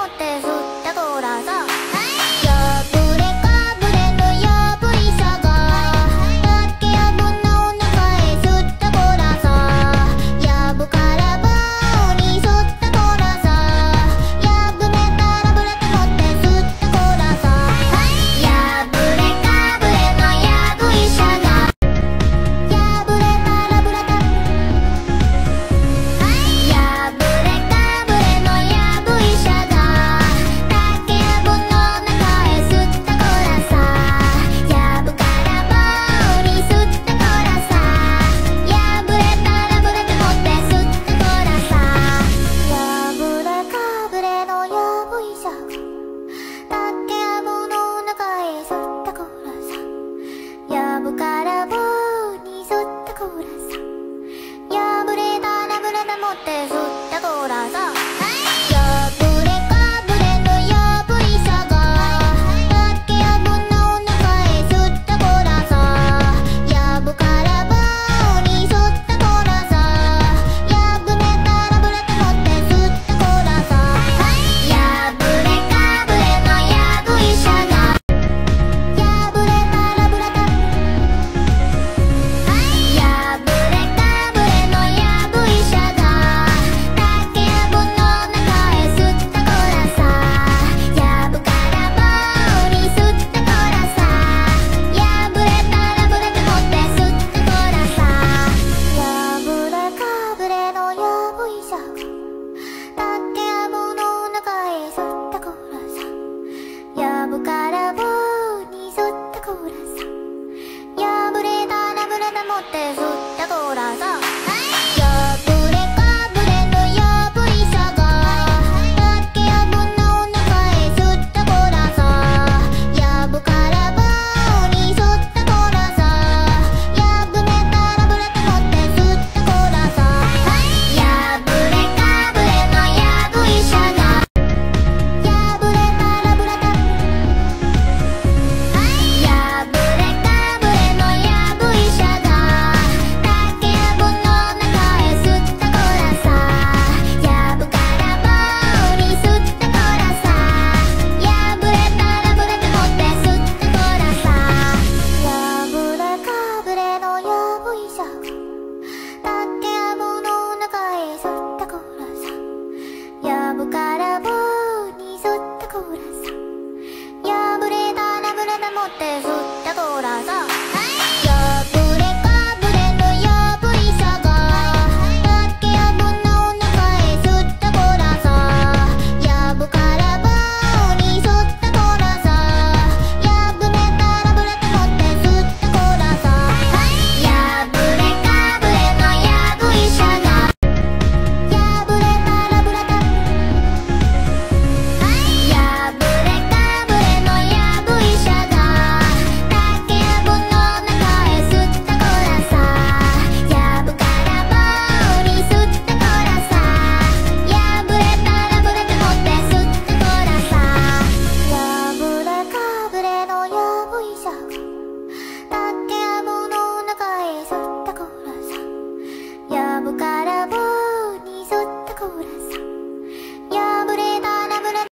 って吸ったこらさ破れかぶれの破りさが竹やぶの中へ吸ったこらさやぶから棒に吸ったこらさ破れたらぶれて持って吸ったこらさ破れかぶれの破りさが破れたらぶれた破れかぶれの破りさが竹やぶの中へ吸ったこらさやぶから棒に吸ったこらさ破れたらぶれて持って吸ったこらさ破れかぶれの破りさが竹やぶの中へ吸ったこらさやぶから棒に吸ったこらさ破れたらぶれて持って吸ったこらさ破れかぶれの破りさが竹やぶの中へ吸ったこらさやぶから棒に吸ったこらさ破れたらぶれて持って吸ったこらさ破れかぶれの破りさが破れたらぶれた破れかぶれの破りさが竹やぶの中へ吸ったこらさやぶから棒に吸ったこらさ破れたらぶれて持って吸ったこらさ破れかぶれの破りさが竹やぶの中へ吸ったこらさやぶから棒に吸ったこらさ破れたらぶれて持って吸ったこらさ破れかぶれの破りさが竹やぶの中へ吸ったこらさやぶから棒に吸ったこらさ破れたらぶれて持って吸ったこらさ破れかぶれの破りさが破れたらぶれた破れかぶれの破りさが竹やぶの中へ吸ったこらさやぶから棒に吸ったこらさ破れたらぶれて持って吸ったこらさ破れかぶれの破りさが竹やぶの中へ吸ったこらさやぶから棒に吸ったこらさ破れたらぶれて持って吸ったこらさ